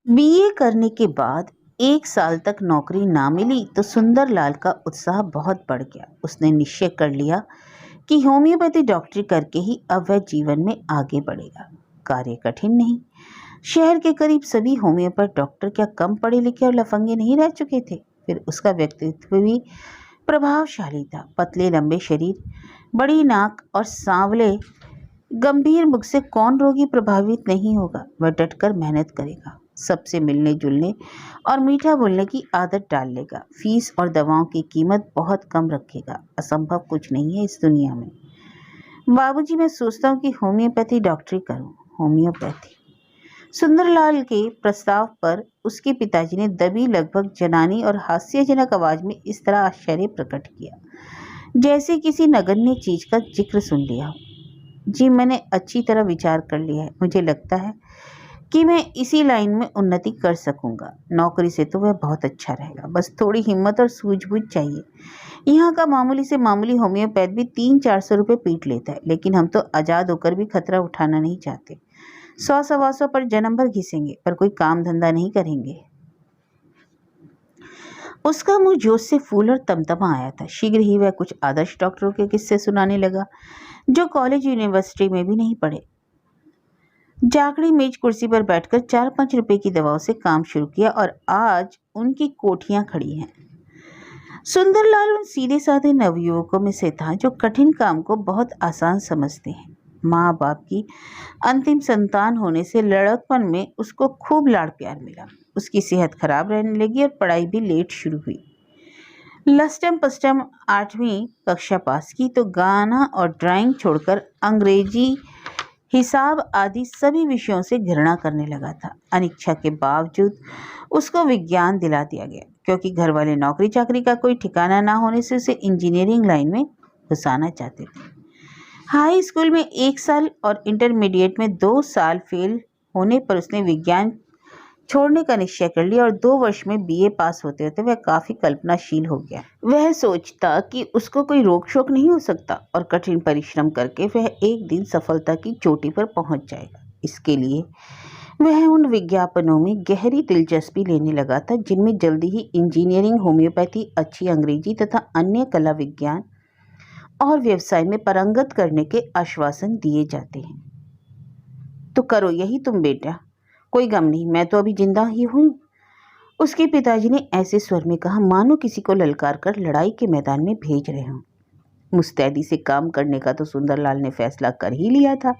BA करने के बाद 1 साल तक नौकरी ना मिली तो सुंदरलाल का उत्साह बहुत बढ़ गया। उसने निश्चय कर लिया कि होम्योपैथी डॉक्टरी करके ही अब वह जीवन में आगे बढ़ेगा। कार्य कठिन नहीं। शहर के करीब सभी होम्योपैथ डॉक्टर क्या कम पढ़े लिखे और लफंगे नहीं रह चुके थे? फिर उसका व्यक्तित्व भी प्रभावशाली था। पतले लंबे शरीर, बड़ी नाक और सांवले गंभीर मुख से कौन रोगी प्रभावित नहीं होगा। वह डटकर मेहनत करेगा, सबसे मिलने जुलने और मीठा बोलने की आदत डाल लेगा। फीस और दवाओं की कीमत बहुत कम रखेगा। असंभव कुछ नहीं है इस दुनिया में। बाबूजी, मैं सोचता हूँ कि होम्योपैथी डॉक्टरी करूँ। होम्योपैथी। सुंदरलाल के प्रस्ताव पर उसके पिताजी ने दबी, लगभग जनानी और हास्यजनक आवाज में इस तरह आश्चर्य प्रकट किया जैसे किसी नगण्य चीज का जिक्र सुन लिया हो। जी, मैंने अच्छी तरह विचार कर लिया है। मुझे लगता है कि मैं इसी लाइन में उन्नति कर सकूंगा। नौकरी से तो वह बहुत अच्छा रहेगा, बस थोड़ी हिम्मत और सूझबूझ चाहिए। यहाँ का मामूली से मामूली होम्योपैथ भी 300-400 रुपये पीट लेता है, लेकिन हम तो आज़ाद होकर भी खतरा उठाना नहीं चाहते। 100-125 पर जन्म भर घिसेंगे, पर कोई काम धंधा नहीं करेंगे। उसका मुंह जोश से फूल और तमतमा आया था। शीघ्र ही वह कुछ आदर्श डॉक्टरों के किस्से सुनाने लगा जो कॉलेज यूनिवर्सिटी में भी नहीं पढ़े। जाकड़ी मेज कुर्सी पर बैठकर 4-5 रुपए की दवाओं से काम शुरू किया और आज उनकी कोठियां खड़ी हैं। सुंदरलाल उन सीधे साधे नवयुवकों में से था जो कठिन काम को बहुत आसान समझते हैं। माँ बाप की अंतिम संतान होने से लड़कपन में उसको खूब लाड़ प्यार मिला। उसकी सेहत खराब रहने लगी और पढ़ाई भी लेट शुरू हुई। लस्टम पस्टम 8वीं कक्षा पास की तो गाना और ड्राइंग छोड़कर अंग्रेजी, हिसाब आदि सभी विषयों से घृणा करने लगा था। अनिच्छा के बावजूद उसको विज्ञान दिला दिया गया, क्योंकि घर वाले नौकरी चाकरी का कोई ठिकाना ना होने से उसे इंजीनियरिंग लाइन में घुसाना चाहते थे। हाई स्कूल में 1 साल और इंटरमीडिएट में 2 साल फेल होने पर उसने विज्ञान छोड़ने का निश्चय कर लिया और 2 वर्ष में बीए पास होते होते वह काफी कल्पनाशील हो गया। वह सोचता कि उसको कोई रोक शोक नहीं हो सकता और कठिन परिश्रम करके वह एक दिन सफलता की चोटी पर पहुंच जाएगा। इसके लिए वह उन विज्ञापनों में गहरी दिलचस्पी लेने लगा था जिनमें जल्दी ही इंजीनियरिंग, होम्योपैथी, अच्छी अंग्रेजी तथा अन्य कला, विज्ञान और व्यवसाय में पारंगत करने के आश्वासन दिए जाते हैं। तो करो यही तुम बेटा, कोई गम नहीं, मैं तो अभी जिंदा ही हूँ। उसके पिताजी ने ऐसे स्वर में कहा मानो किसी को ललकार कर लड़ाई के मैदान में भेज रहे हों। मुस्तैदी से काम करने का तो सुंदरलाल ने फैसला कर ही लिया था।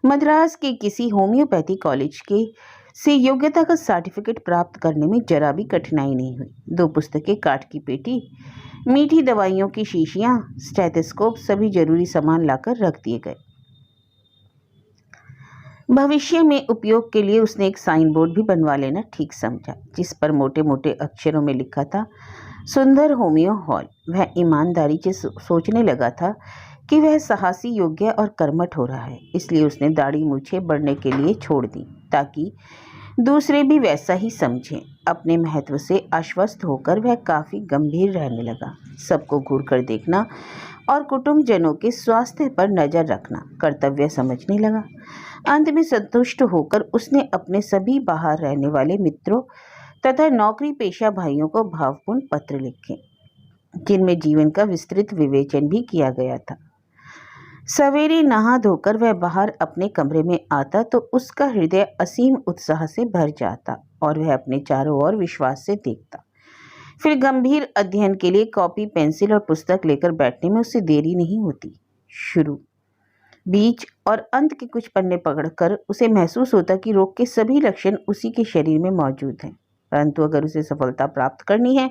मद्रास के किसी होम्योपैथी कॉलेज के से योग्यता का सर्टिफिकेट प्राप्त करने में जरा भी कठिनाई नहीं हुई। 2 पुस्तकें, काठ की पेटी, मीठी दवाइयों की शीशियां, स्टेथोस्कोप, सभी जरूरी सामान लाकर रख दिए गए। भविष्य में उपयोग के लिए उसने एक साइन बोर्ड भी बनवा लेना ठीक समझा, जिस पर मोटे मोटे अक्षरों में लिखा था सुंदर होमियो हॉल। वह ईमानदारी से सोचने लगा था कि वह साहसी, योग्य और कर्मठ हो रहा है, इसलिए उसने दाढ़ी मूछें बढ़ने के लिए छोड़ दी ताकि दूसरे भी वैसा ही समझें। अपने महत्व से आश्वस्त होकर वह काफी गंभीर रहने लगा। सबको घूर कर देखना और कुटुंबजनों के स्वास्थ्य पर नजर रखना कर्तव्य समझने लगा। अंत में संतुष्ट होकर उसने अपने सभी बाहर रहने वाले मित्रों तथा नौकरी पेशा भाइयों को भावपूर्ण पत्र लिखे, जिनमें जीवन का विस्तृत विवेचन भी किया गया था। सवेरे नहा धोकर वह बाहर अपने कमरे में आता तो उसका हृदय असीम उत्साह से भर जाता और वह अपने चारों ओर विश्वास से देखता। फिर गंभीर अध्ययन के लिए कॉपी, पेंसिल और पुस्तक लेकर बैठने में उससे देरी नहीं होती। शुरू, बीच और अंत के कुछ पन्ने पकड़कर उसे महसूस होता कि रोग के सभी लक्षण उसी के शरीर में मौजूद हैं, परंतु अगर उसे सफलता प्राप्त करनी है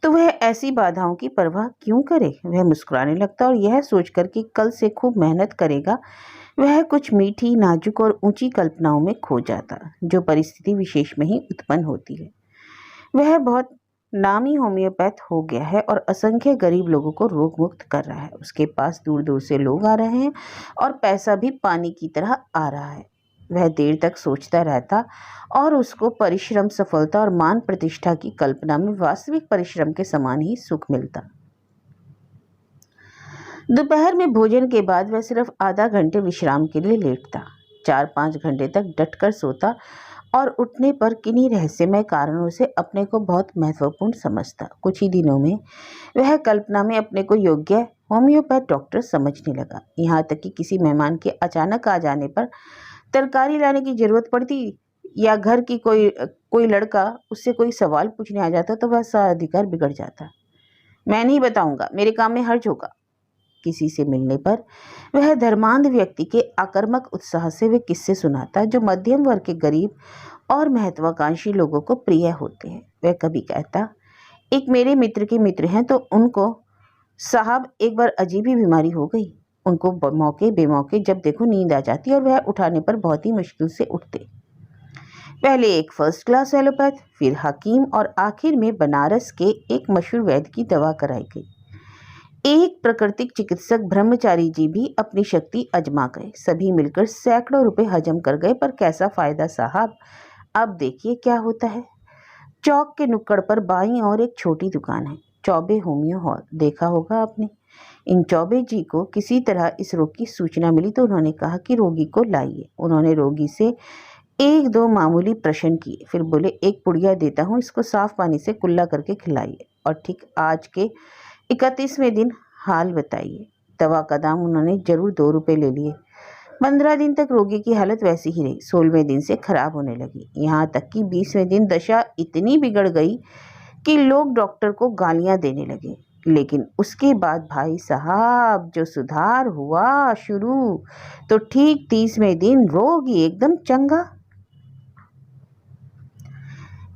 तो वह ऐसी बाधाओं की परवाह क्यों करे। वह मुस्कुराने लगता और यह सोचकर कि कल से खूब मेहनत करेगा, वह कुछ मीठी, नाजुक और ऊंची कल्पनाओं में खो जाता जो परिस्थिति विशेष में ही उत्पन्न होती है। वह बहुत नामी होम्योपैथ हो गया है और असंख्य गरीब लोगों को रोग मुक्त कर रहा है। उसके पास दूर दूर से लोग आ रहे हैं और पैसा भी पानी की तरह आ रहा है। वह देर तक सोचता रहता और उसको परिश्रम, सफलता और मान प्रतिष्ठा की कल्पना में वास्तविक परिश्रम के समान ही सुख मिलता। दोपहर में भोजन के बाद वह सिर्फ आधा घंटे विश्राम के लिए लेटता, 4-5 घंटे तक डटकर सोता और उठने पर किन्हीं रहस्यमय कारणों से अपने को बहुत महत्वपूर्ण समझता। कुछ ही दिनों में वह कल्पना में अपने को योग्य होम्योपैथ डॉक्टर समझने लगा। यहाँ तक कि किसी मेहमान के अचानक आ जाने पर तरकारी लाने की जरूरत पड़ती या घर की कोई लड़का उससे कोई सवाल पूछने आ जाता तो वह साधिकार बिगड़ जाता। मैं नहीं बताऊंगा, मेरे काम में हर्ज होगा। किसी से मिलने पर वह धर्मांध व्यक्ति के आक्रामक उत्साह से वे किस्से सुनाता जो मध्यम वर्ग के गरीब और महत्वाकांक्षी लोगों को प्रिय होते हैं। वह कभी कहता, एक मेरे मित्र के मित्र हैं तो उनको साहब एक बार अजीब ही बीमारी हो गई। उनको मौके बेमौके जब देखो नींद आ जाती और वह उठाने पर बहुत ही मुश्किल से उठते। पहले एक फर्स्ट क्लास एलोपैथ, फिर हकीम और आखिर में बनारस के एक मशहूर वैद्य की दवा कराई गई। एक प्राकृतिक चिकित्सक ब्रह्मचारी जी भी अपनी शक्ति आजमा गए। सभी मिलकर सैकड़ों रुपए हजम कर गए, पर कैसा फायदा साहब। अब देखिए क्या होता है। चौक के नुक्कड़ पर बाईं ओर एक छोटी दुकान है, चौबे होमियो हॉल। देखा होगा आपने। इन चौबे जी को किसी तरह इस रोग की सूचना मिली तो उन्होंने कहा कि रोगी को लाइए। उन्होंने रोगी से एक दो मामूली प्रश्न किए, फिर बोले, एक पुड़िया देता हूँ, इसको साफ पानी से कुल्ला करके खिलाइए और ठीक आज के 31वें दिन हाल बताइए। दवा का दाम उन्होंने जरूर 2 रुपये ले लिए। 15 दिन तक रोगी की हालत वैसी ही रही। 16वें दिन से खराब होने लगी, यहाँ तक कि 20वें दिन दशा इतनी बिगड़ गई कि लोग डॉक्टर को गालियां देने लगे। लेकिन उसके बाद भाई साहब जो सुधार हुआ शुरू, तो ठीक 30वें दिन रोगी एकदम चंगा।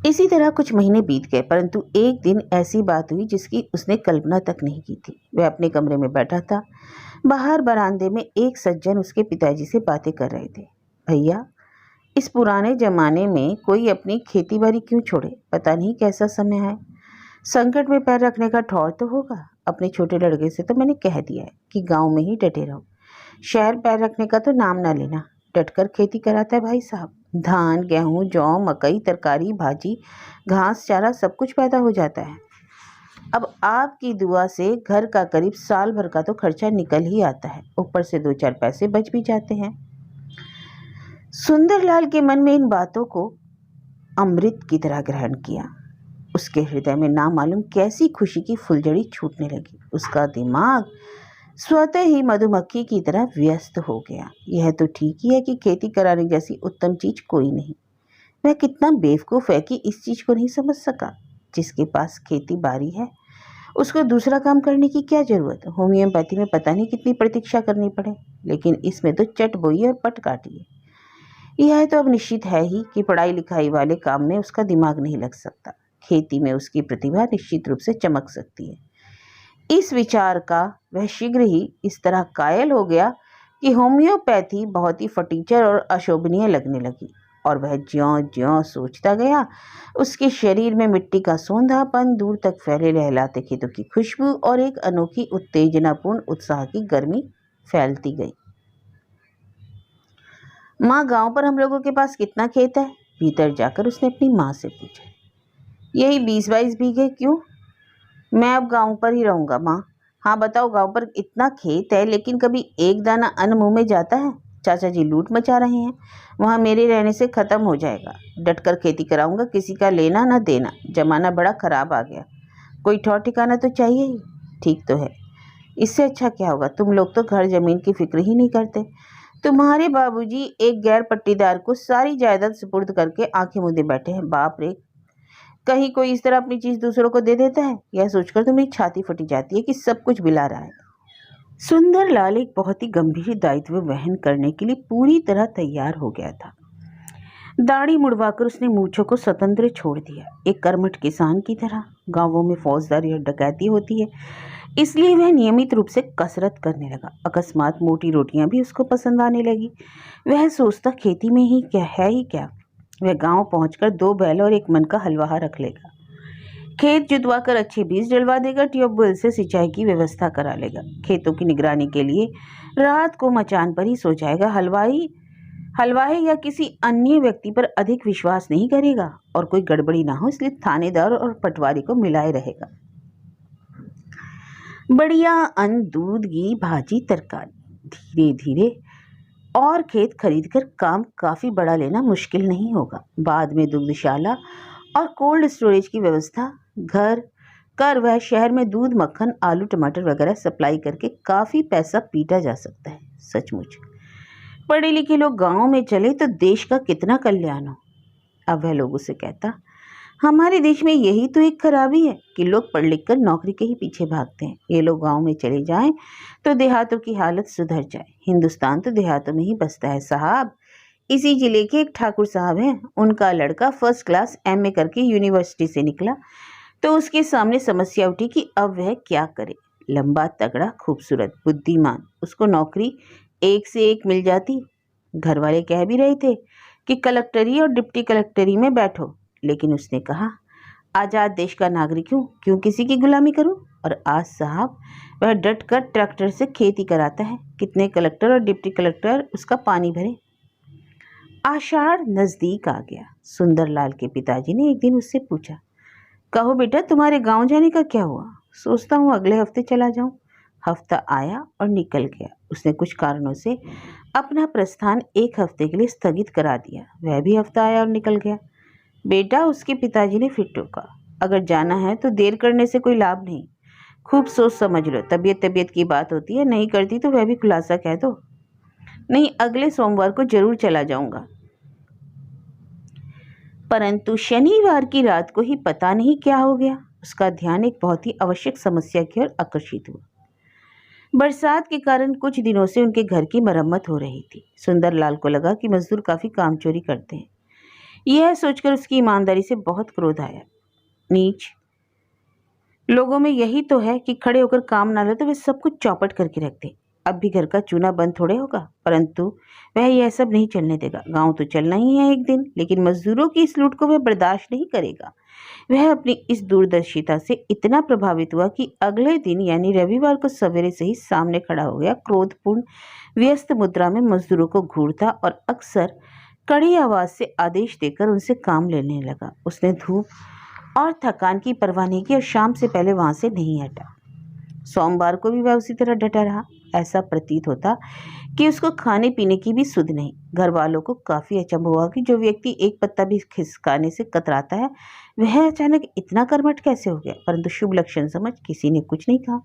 इसी तरह कुछ महीने बीत गए, परंतु एक दिन ऐसी बात हुई जिसकी उसने कल्पना तक नहीं की थी। वह अपने कमरे में बैठा था। बाहर बरामदे में एक सज्जन उसके पिताजी से बातें कर रहे थे। भैया, इस पुराने जमाने में कोई अपनी खेती बाड़ी क्यों छोड़े? पता नहीं कैसा समय है। संकट में पैर रखने का ठौर तो होगा। अपने छोटे लड़के से तो मैंने कह दिया है कि गांव में ही डटे रहो। शहर पैर रखने का तो नाम ना लेना। डटकर खेती कराता है भाई साहब। धान, गेहूं, जौ, मकई, तरकारी, भाजी, घास, चारा सब कुछ पैदा हो जाता है। अब आपकी दुआ से घर का करीब साल भर का तो खर्चा निकल ही आता है, ऊपर से 2-4 पैसे बच भी जाते हैं। सुंदरलाल के मन में इन बातों को अमृत की तरह ग्रहण किया। उसके हृदय में नामालूम कैसी खुशी की फुलझड़ी छूटने लगी। उसका दिमाग स्वतः ही मधुमक्खी की तरह व्यस्त हो गया। यह तो ठीक ही है कि खेती कराने जैसी उत्तम चीज कोई नहीं। वह कितना बेवकूफ है कि इस चीज को नहीं समझ सका। जिसके पास खेती बाड़ी है उसको दूसरा काम करने की क्या जरूरत। होम्योपैथी में पता नहीं कितनी प्रतीक्षा करनी पड़े, लेकिन इसमें तो चट बोई और पट काटिए। यह तो अब निश्चित है ही कि पढ़ाई लिखाई वाले काम में उसका दिमाग नहीं लग सकता। खेती में उसकी प्रतिभा निश्चित रूप से चमक सकती है। इस विचार का वह शीघ्र ही इस तरह कायल हो गया कि होम्योपैथी बहुत ही फटीचर और अशोभनीय लगने लगी। और वह ज्यों ज्यों सोचता गया, उसके शरीर में मिट्टी का सौंधापन, दूर तक फैले लहलाते खेतों की खुशबू और एक अनोखी उत्तेजनापूर्ण उत्साह की गर्मी फैलती गई। माँ, गांव पर हम लोगों के पास कितना खेत है? भीतर जाकर उसने अपनी माँ से पूछा। यही 20-22 बीघे। क्यों? मैं अब गांव पर ही रहूंगा माँ। हाँ बताओ, गांव पर इतना खेत है लेकिन कभी एक दाना अन्न मुंह में जाता है? चाचा जी लूट मचा रहे हैं, वहाँ मेरे रहने से खत्म हो जाएगा। डटकर खेती कराऊंगा, किसी का लेना न देना। जमाना बड़ा खराब आ गया, कोई ठौर ठिकाना तो चाहिए ही। ठीक तो है, इससे अच्छा क्या होगा? तुम लोग तो घर जमीन की फिक्र ही नहीं करते। तुम्हारे बाबूजी एक गैर पट्टीदार को सारी जायदाद सुपुर्द करके आंखें मूंदे बैठे हैं। बाप रे, कहीं कोई इस तरह अपनी चीज दूसरों को दे देता है? यह सोचकर तो मेरी छाती फटी जाती है कि सब कुछ बिला रहा है। सुंदरलाल एक बहुत ही गंभीर दायित्व वहन करने के लिए पूरी तरह तैयार हो गया था। दाढ़ी मुड़वाकर उसने मूंछों को स्वतंत्र छोड़ दिया, एक कर्मठ किसान की तरह। गांवों में फौजदारी और डकैती होती है, इसलिए वह नियमित रूप से कसरत करने लगा। अकस्मात मोटी रोटियां भी उसको पसंद आने लगी। वह सोचता, खेती में ही क्या है ही क्या। वह गांव पहुंचकर 2 बैल और एक मन का हलवाहा रख लेगा। खेत जुतवा कर अच्छे बीज डलवा देगा, ट्यूबवेल से सिंचाई की व्यवस्था करा लेगा। खेतों की निगरानी के लिए रात को मचान पर ही सो जाएगा। हलवाई या किसी अन्य व्यक्ति पर अधिक विश्वास नहीं करेगा और कोई गड़बड़ी ना हो इसलिए थानेदार और पटवारी को मिलाए रहेगा। बढ़िया अन्न, दूध, घी, भाजी, तरकारी। धीरे धीरे और खेत खरीदकर काम काफी बड़ा लेना मुश्किल नहीं होगा। बाद में दुग्धशाला और कोल्ड स्टोरेज की व्यवस्था घर कर वह शहर में दूध, मक्खन, आलू, टमाटर वगैरह सप्लाई करके काफी पैसा पीटा जा सकता है। सचमुच पढ़े लिखे लोग गांव में चले तो देश का कितना कल्याण हो। अब वह लोगों से कहता, हमारे देश में यही तो एक खराबी है कि लोग पढ़ लिख कर नौकरी के ही पीछे भागते हैं। ये लोग गांव में चले जाएं तो देहातों की हालत सुधर जाए। हिंदुस्तान तो देहातों में ही बसता है साहब। इसी जिले के एक ठाकुर साहब हैं, उनका लड़का फर्स्ट क्लास एमए करके यूनिवर्सिटी से निकला तो उसके सामने समस्या उठी कि अब वह क्या करे। लंबा, तगड़ा, खूबसूरत, बुद्धिमान, उसको नौकरी एक से एक मिल जाती। घर वाले कह भी रहे थे कि कलेक्टरी और डिप्टी कलेक्टरी में बैठो, लेकिन उसने कहा, आज़ाद देश का नागरिक हूँ, क्यों किसी की गुलामी करूँ। और आज साहब वह डट कर ट्रैक्टर से खेती कराता है। कितने कलेक्टर और डिप्टी कलेक्टर उसका पानी भरे। आषाढ़ नजदीक आ गया। सुंदरलाल के पिताजी ने एक दिन उससे पूछा, कहो बेटा, तुम्हारे गांव जाने का क्या हुआ। सोचता हूँ अगले हफ्ते चला जाऊं। हफ्ता आया और निकल गया। उसने कुछ कारणों से अपना प्रस्थान एक हफ्ते के लिए स्थगित करा दिया। वह भी हफ्ता आया और निकल गया। बेटा, उसके पिताजी ने फिर टोका, अगर जाना है तो देर करने से कोई लाभ नहीं। खूब सोच समझ लो, तबीयत की बात होती है, नहीं करती तो वह भी खुलासा कह दो। नहीं, अगले सोमवार को जरूर चला जाऊंगा। परंतु शनिवार की रात को ही पता नहीं क्या हो गया, उसका ध्यान एक बहुत ही आवश्यक समस्या की ओर आकर्षित हुआ। बरसात के कारण कुछ दिनों से उनके घर की मरम्मत हो रही थी। सुंदरलाल को लगा कि मजदूर काफी काम चोरी करते हैं। यह सोचकर उसकी ईमानदारी से बहुत क्रोध आया। नीच लोगों में यही तो है कि खड़े होकर काम ना ले तो वे सब कुछ चौपट करके रख दे। अब भी घर का चूना बंद थोड़े होगा, परंतु वह यह सब नहीं चलने देगा। गांव तो चलना ही है एक दिन, लेकिन मजदूरों की इस लूट को वह बर्दाश्त नहीं करेगा। वह अपनी इस दूरदर्शिता से इतना प्रभावित हुआ कि अगले दिन यानी रविवार को सवेरे से ही सामने खड़ा हो गया। क्रोधपूर्ण व्यस्त मुद्रा में मजदूरों को घूरता और अक्सर कड़ी आवाज से आदेश देकर उनसे काम लेने लगा। उसने धूप और थकान की परवाह नहीं की और शाम से पहले वहां से नहीं हटा। सोमवार को भी वह उसी तरह डटा रहा। ऐसा प्रतीत होता कि उसको खाने पीने की भी सुध नहीं। घर वालों को काफी अचंभ हुआ कि जो व्यक्ति एक पत्ता भी खिसकाने से कतराता है वह अचानक इतना कर्मठ कैसे हो गया। परंतु शुभ लक्षण समझ किसी ने कुछ नहीं कहा।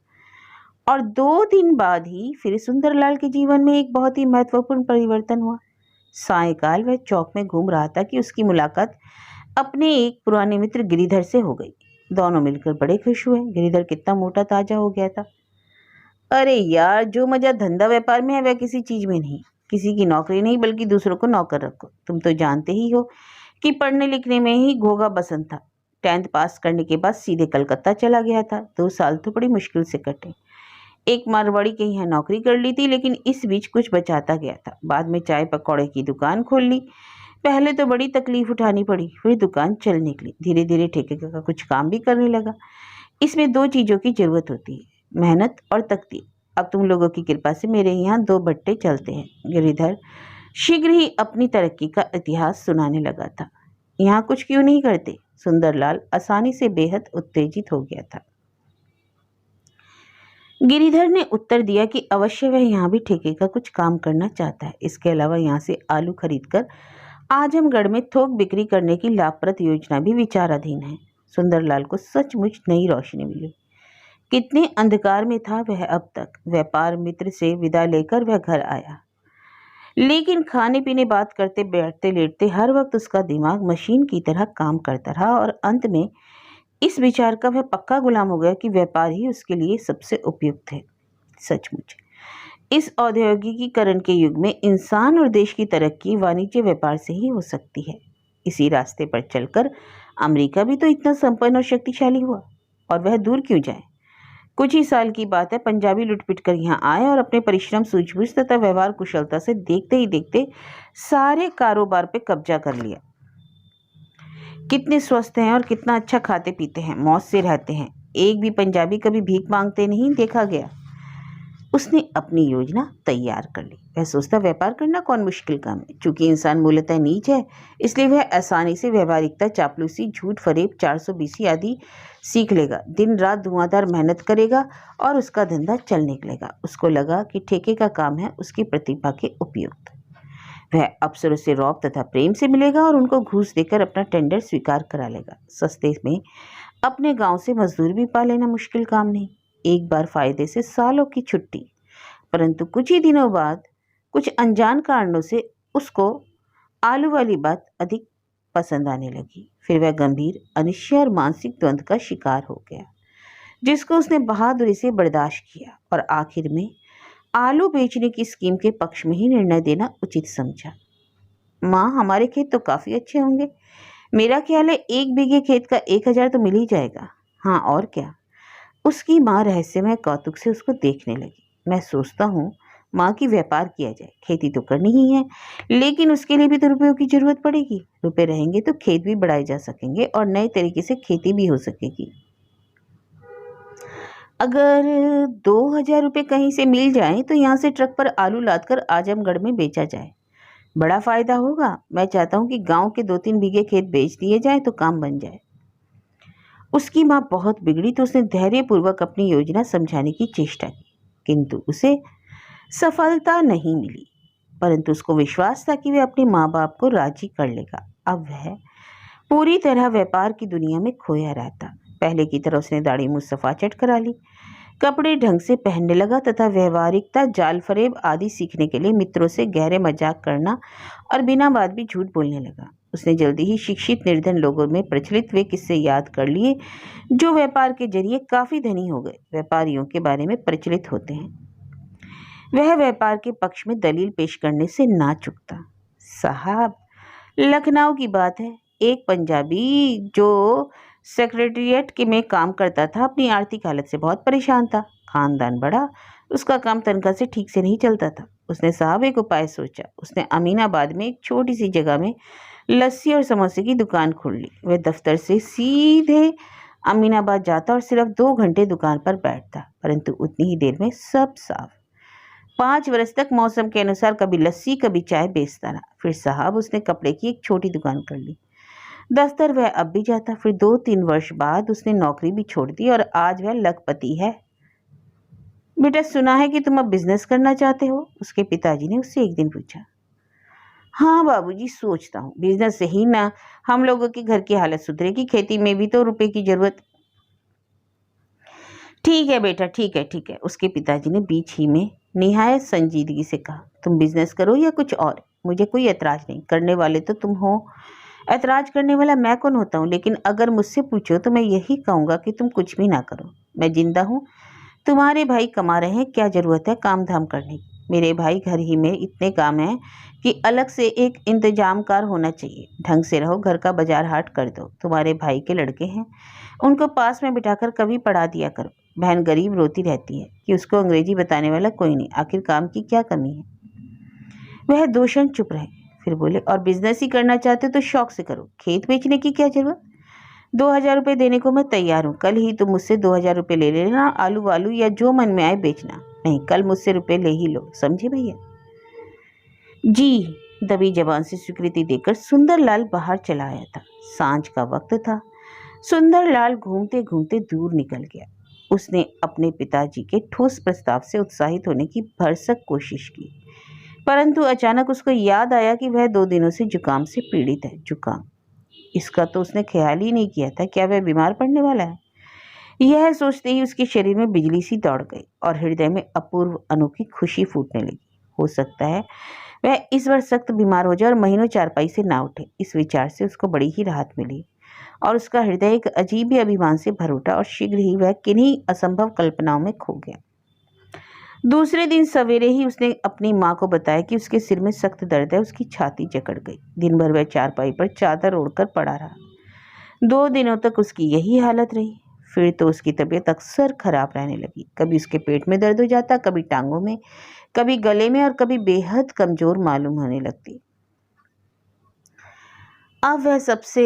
और 2 दिन बाद ही फिर सुंदरलाल के जीवन में एक बहुत ही महत्वपूर्ण परिवर्तन हुआ। सायंकाल वह चौक में घूम रहा था कि उसकी मुलाकात अपने एक पुराने मित्र गिरिधर से हो गई। दोनों मिलकर बड़े खुश हुए। गिरिधर कितना मोटा ताजा हो गया था। अरे यार, जो मजा धंधा व्यापार में है वह किसी चीज में नहीं। किसी की नौकरी नहीं बल्कि दूसरों को नौकर रखो। तुम तो जानते ही हो कि पढ़ने लिखने में ही घोगा बसंत था। 10th पास करने के बाद सीधे कलकत्ता चला गया था। 2 साल तो बड़ी मुश्किल से कटे। एक मारवाड़ी के यहाँ नौकरी कर ली थी, लेकिन इस बीच कुछ बचाता गया था। बाद में चाय पकौड़े की दुकान खोल ली। पहले तो बड़ी तकलीफ उठानी पड़ी, फिर दुकान चल निकली। धीरे धीरे ठेके का कुछ काम भी करने लगा। इसमें 2 चीज़ों की जरूरत होती है, मेहनत और तकदीर। अब तुम लोगों की कृपा से मेरे यहाँ 2 बट्टे चलते हैं। गिरिधर शीघ्र ही अपनी तरक्की का इतिहास सुनाने लगा था। यहाँ कुछ क्यों नहीं करते? सुंदरलाल आसानी से बेहद उत्तेजित हो गया था। गिरिधर ने उत्तर दिया कि अवश्य वह यहाँ भी ठेके का कुछ काम करना चाहता है। इसके अलावा यहाँ से आलू खरीदकर आजमगढ़ में थोक बिक्री करने की लाभप्रद योजना भी विचाराधीन है। सुंदरलाल को सचमुच नई रोशनी मिली। कितने अंधकार में था वह अब तक। व्यापार मित्र से विदा लेकर वह घर आया, लेकिन खाने पीने बात करते बैठते लेटते हर वक्त उसका दिमाग मशीन की तरह काम करता रहा और अंत में इस विचार का वह पक्का गुलाम हो गया कि व्यापार ही उसके लिए सबसे उपयुक्त है। सचमुच इस औद्योगिकीकरण के युग में इंसान और देश की तरक्की वाणिज्य व्यापार से ही हो सकती है। इसी रास्ते पर चलकर अमेरिका भी तो इतना संपन्न और शक्तिशाली हुआ, और वह दूर क्यों जाए। कुछ ही साल की बात है, पंजाबी लुटपिट कर यहाँ आए और अपने परिश्रम, सूझबूझ तथा व्यवहार कुशलता से देखते ही देखते सारे कारोबार पे कब्जा कर लिया। कितने स्वस्थ हैं और कितना अच्छा खाते पीते हैं, मौज से रहते हैं। एक भी पंजाबी कभी भीख मांगते नहीं देखा गया। उसने अपनी योजना तैयार कर ली। वह सोचता व्यापार करना कौन मुश्किल काम है। चूंकि इंसान मूलतः नीच है, इसलिए वह आसानी से व्यवहारिकता, चापलूसी, झूठ फरेब, 420 आदि सीख लेगा। दिन रात धुआंधार मेहनत करेगा और उसका धंधा चल निकलेगा। उसको लगा कि ठेके का काम है उसकी प्रतिभा के उपयुक्त। वह अफसरों से रौब तथा प्रेम से मिलेगा और उनको घूस देकर अपना टेंडर स्वीकार करा लेगा। सस्ते में अपने गांव से मजदूर भी पा लेना मुश्किल काम नहीं। एक बार फायदे से सालों की छुट्टी। परंतु कुछ ही दिनों बाद कुछ अनजान कारणों से उसको आलू वाली बात अधिक पसंद आने लगी। फिर वह गंभीर अनिश्चय और मानसिक द्वंद्व का शिकार हो गया, जिसको उसने बहादुरी से बर्दाश्त किया और आखिर में आलू बेचने की स्कीम के पक्ष में ही निर्णय देना उचित समझा। माँ, हमारे खेत तो काफ़ी अच्छे होंगे। मेरा ख्याल है 1 बीघे खेत का 1,000 तो मिल ही जाएगा। हाँ, और क्या। उसकी माँ रहस्यमय कौतुक से उसको देखने लगी। मैं सोचता हूँ माँ की व्यापार किया जाए। खेती तो करनी ही है, लेकिन उसके लिए भी तो रुपयों की जरूरत पड़ेगी। रुपए रहेंगे तो खेत भी बढ़ाए जा सकेंगे और नए तरीके से खेती भी हो सकेगी। अगर 2,000 रुपये कहीं से मिल जाए तो यहाँ से ट्रक पर आलू लादकर आजमगढ़ में बेचा जाए, बड़ा फायदा होगा। मैं चाहता हूँ कि गांव के 2-3 बीघे खेत बेच दिए जाए तो काम बन जाए। उसकी माँ बहुत बिगड़ी तो उसने धैर्यपूर्वक अपनी योजना समझाने की चेष्टा की, किंतु उसे सफलता नहीं मिली। परंतु उसको विश्वास था कि वह अपने माँ बाप को राजी कर लेगा। अब वह पूरी तरह व्यापार की दुनिया में खोया रहता। पहले की तरह उसने दाढ़ी मूंछ सफाचट करा ली, कपड़े ढंग से पहनने लगा तथा व्यवहारिकता, जाल फरेब आदि सीखने के लिए मित्रों से गहरे मजाक करना और बिना बात भी झूठ बोलने लगा। उसने जल्दी ही शिक्षित निर्धन लोगों में प्रचलित वे किस्से याद कर लिए जो व्यापार के जरिए काफी धनी हो गए व्यापारियों के बारे में प्रचलित होते हैं। वह व्यापार के पक्ष में दलील पेश करने से ना चूकता। साहब, लखनऊ की बात है, एक पंजाबी जो सेक्रेटेरिएट के में काम करता था अपनी आर्थिक हालत से बहुत परेशान था। खानदान बड़ा, उसका काम तनख्वाह से ठीक से नहीं चलता था। उसने साहब एक उपाय सोचा। उसने अमीनाबाद में एक छोटी सी जगह में लस्सी और समोसे की दुकान खोल ली। वह दफ्तर से सीधे अमीनाबाद जाता और सिर्फ 2 घंटे दुकान पर बैठता, परंतु उतनी ही देर में सब साफ। 5 वर्ष तक मौसम के अनुसार कभी लस्सी कभी चाय बेचता रहा। फिर साहब उसने कपड़े की एक छोटी दुकान कर ली। दफ्तर वह अब भी जाता। फिर 2-3 वर्ष बाद उसने नौकरी भी छोड़ दी और आज वह लखपति है। बेटा, सुना है कि तुम अब बिजनेस करना चाहते हो? उसके पिताजी ने उससे एक दिन पूछा। हाँ बाबूजी, सोचता हूँ। बिजनेस से ही ना हम लोगों के घर की हालत सुधरेगी, खेती में भी तो रुपए की जरूरत। ठीक है बेटा, ठीक है ठीक है, उसके पिताजी ने बीच ही में निहायत संजीदगी से कहा। तुम बिजनेस करो या कुछ और, मुझे कोई ऐतराज नहीं। करने वाले तो तुम हो, ऐतराज करने वाला मैं कौन होता हूँ? लेकिन अगर मुझसे पूछो तो मैं यही कहूँगा कि तुम कुछ भी ना करो। मैं जिंदा हूँ, तुम्हारे भाई कमा रहे हैं, क्या जरूरत है काम धाम करने की? मेरे भाई घर ही में इतने काम हैं कि अलग से एक इंतजामकार होना चाहिए। ढंग से रहो, घर का बाजार हाट कर दो। तुम्हारे भाई के लड़के हैं, उनको पास में बिठाकर कभी पढ़ा दिया करो। बहन गरीब रोती रहती है कि उसको अंग्रेजी बताने वाला कोई नहीं। आखिर काम की क्या कमी है? वह 2 क्षण चुप रहे, फिर बोले, और बिजनेस ही करना चाहते हो तो शौक से करो, खेत बेचने की क्या जरूरत? 2,000 रुपये देने को मैं तैयार हूँ। कल ही तुम मुझसे 2,000 रुपये ले लेना। आलू वालू या जो मन में आए बेचना। नहीं, कल मुझसे रुपये ले ही लो, समझे भैया? जी, दबी जबान से स्वीकृति देकर सुंदरलाल बाहर चला आया था। सांझ का वक्त था। सुंदरलाल घूमते घूमते दूर निकल गया। उसने अपने पिताजी के ठोस प्रस्ताव से उत्साहित होने की भरसक कोशिश की, परंतु अचानक उसको याद आया कि वह 2 दिनों से जुकाम से पीड़ित है। जुकाम, इसका तो उसने ख्याल ही नहीं किया था। क्या वह बीमार पड़ने वाला है? यह सोचते ही उसके शरीर में बिजली सी दौड़ गई और हृदय में अपूर्व अनोखी खुशी फूटने लगी। हो सकता है वह इस बार सख्त बीमार हो जाए और महीनों चारपाई से ना उठे। इस विचार से उसको बड़ी ही राहत मिली और उसका हृदय एक अजीब ही अभिमान से भर उठा और शीघ्र ही वह किन्हीं असंभव कल्पनाओं में खो गया। दूसरे दिन सवेरे ही उसने अपनी माँ को बताया कि उसके सिर में सख्त दर्द है। उसकी छाती जकड़ गई। दिन भर वह चारपाई पर चादर ओढ़कर पड़ा रहा। 2 दिनों तक उसकी यही हालत रही। फिर तो उसकी तबीयत अक्सर खराब रहने लगी। कभी उसके पेट में दर्द हो जाता, कभी टांगों में, कभी गले में और कभी बेहद कमजोर मालूम होने लगती। अब वह सबसे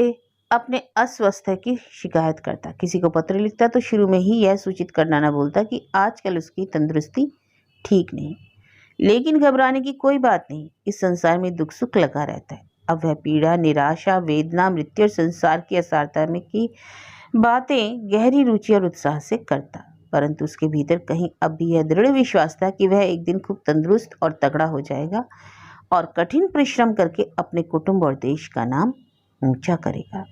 अपने अस्वस्थ की शिकायत करता। किसी को पत्र लिखता तो शुरू में ही यह सूचित करना न भूलता कि आजकल उसकी तंदुरुस्ती ठीक नहीं। लेकिन घबराने की कोई बात नहीं, इस संसार में दुख सुख लगा रहता है। अब वह पीड़ा, निराशा, वेदना, मृत्यु और संसार की असारता में की बातें गहरी रुचि और उत्साह से करता, परंतु उसके भीतर कहीं अब भी यह दृढ़ विश्वास था कि वह एक दिन खूब तंदुरुस्त और तगड़ा हो जाएगा और कठिन परिश्रम करके अपने कुटुंब और देश का नाम ऊंचा करेगा।